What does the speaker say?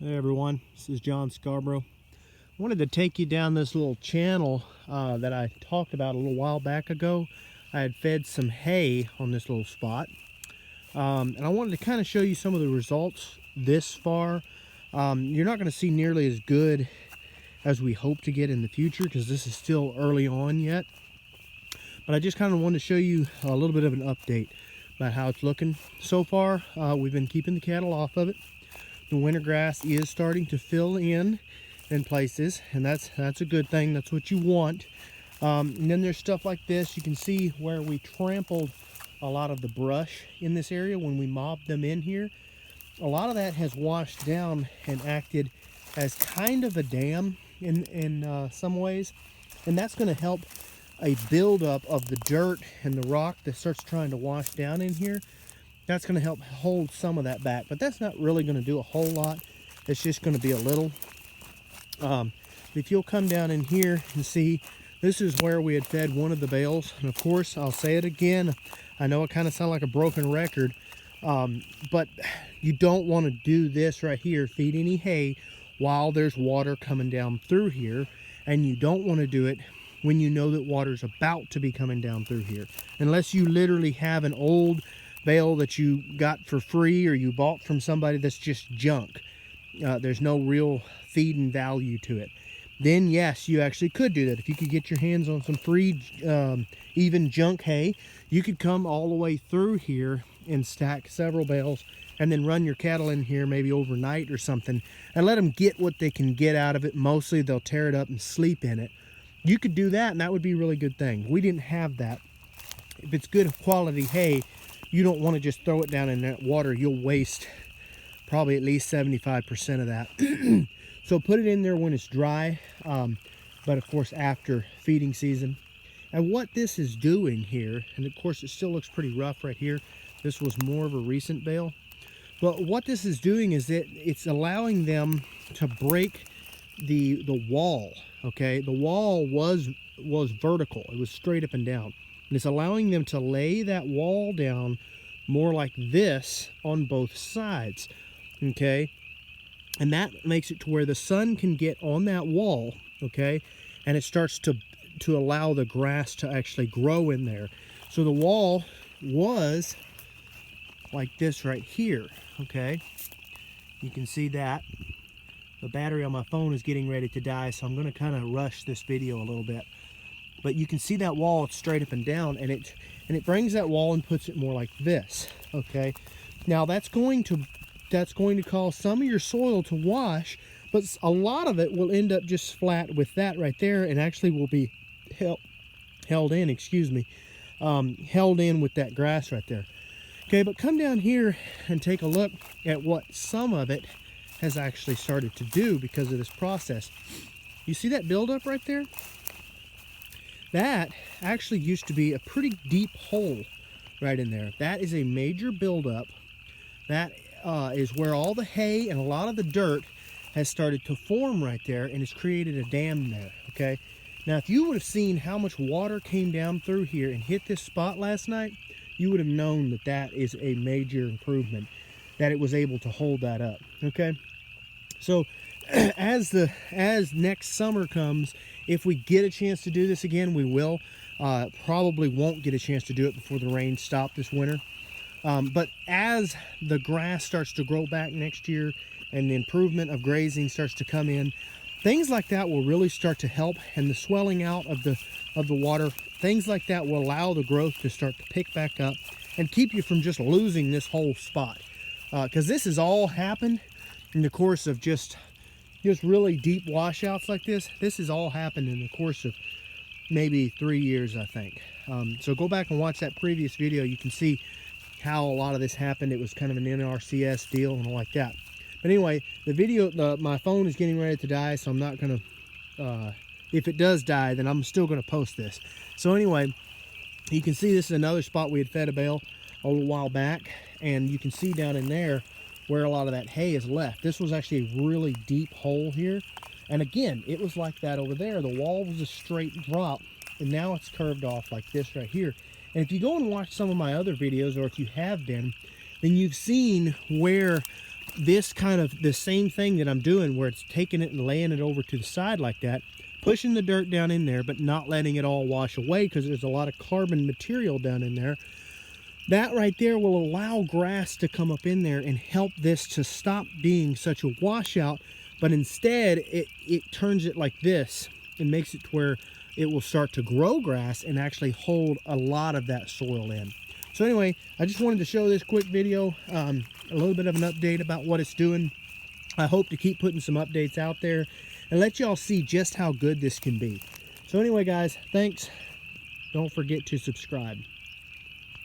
Hey everyone, this is John Scarborough. I wanted to take you down this little channel that I talked about a little while back ago. I had fed some hay on this little spot, and I wanted to kind of show you some of the results this far. You're not going to see nearly as good as we hope to get in the future because this is still early on yet. But I just kind of wanted to show you a little bit of an update about how it's looking so far. We've been keeping the cattle off of it. The winter grass is starting to fill in places, and that's a good thing. That's what you want. And then there's stuff like this. You can see where we trampled a lot of the brush in this area when we mobbed them in here. A lot of that has washed down and acted as kind of a dam in some ways, and that's going to help a buildup of the dirt and the rock that starts trying to wash down in here. That's going to help hold some of that back, but that's not really going to do a whole lot. It's just going to be a little. If you'll come down in here and see, this is where we had fed one of the bales. And of course, I'll say it again. I know it kind of sounds like a broken record, but you don't want to do this right here, feed any hay while there's water coming down through here. And you don't want to do it when you know that water's about to be coming down through here. Unless you literally have an old bale that you got for free or you bought from somebody that's just junk. There's no real feeding value to it. Then yes, you actually could do that. If you could get your hands on some free even junk hay, you could come all the way through here and stack several bales and then run your cattle in here maybe overnight or something and let them get what they can get out of it. Mostly they'll tear it up and sleep in it. You could do that, and that would be a really good thing. We didn't have that. If it's good quality hay, you don't want to just throw it down in that water. You'll waste probably at least 75% of that. So put it in there when it's dry, but of course after feeding season. And what this is doing here, and of course it still looks pretty rough right here. This was more of a recent bale. But what this is doing is it's allowing them to break the wall, okay? The wall was vertical. It was straight up and down. And it's allowing them to lay that wall down more like this on both sides, okay? And that makes it to where the sun can get on that wall, okay? And it starts to allow the grass to actually grow in there. So the wall was like this right here, okay? You can see that. The battery on my phone is getting ready to die, so I'm going to kind of rush this video a little bit. But you can see that wall, it's straight up and down, and it brings that wall and puts it more like this, okay? Now that's going to cause some of your soil to wash, but a lot of it will end up just flat with that right there, and actually will be held in with that grass right there. Okay, but come down here and take a look at what some of it has actually started to do because of this process. You see that buildup right there? That actually used to be a pretty deep hole right in there. That is a major buildup. That is where all the hay and a lot of the dirt has started to form right there, and it's created a dam there, okay? Now, if you would have seen how much water came down through here and hit this spot last night, you would have known that that is a major improvement, that it was able to hold that up, okay? So as next summer comes, if we get a chance to do this again, we will. Probably won't get a chance to do it before the rains stop this winter. But as the grass starts to grow back next year and the improvement of grazing starts to come in, things like that will really start to help, and the swelling out of the water, things like that will allow the growth to start to pick back up and keep you from just losing this whole spot. Because this has all happened in the course of just really deep washouts like this. This has all happened in the course of maybe 3 years, I think. So go back and watch that previous video. You can see how a lot of this happened. It was kind of an NRCS deal and all like that. But anyway, the video, my phone is getting ready to die, so I'm not going to, if it does die, then I'm still going to post this. So anyway, you can see this is another spot we had fed a bale a little while back, and you can see down in there where a lot of that hay is left. This was actually a really deep hole here, and again, it was like that over there. The wall was a straight drop, and now it's curved off like this right here. And if you go and watch some of my other videos, or if you have been, then you've seen where this kind of the same thing that I'm doing, where it's taking it and laying it over to the side like that, pushing the dirt down in there, but not letting it all wash away because there's a lot of carbon material down in there. That right there will allow grass to come up in there and help this to stop being such a washout, but instead it turns it like this and makes it to where it will start to grow grass and actually hold a lot of that soil in. So anyway, I just wanted to show this quick video, a little bit of an update about what it's doing. I hope to keep putting some updates out there and let y'all see just how good this can be. So anyway, guys, thanks. Don't forget to subscribe.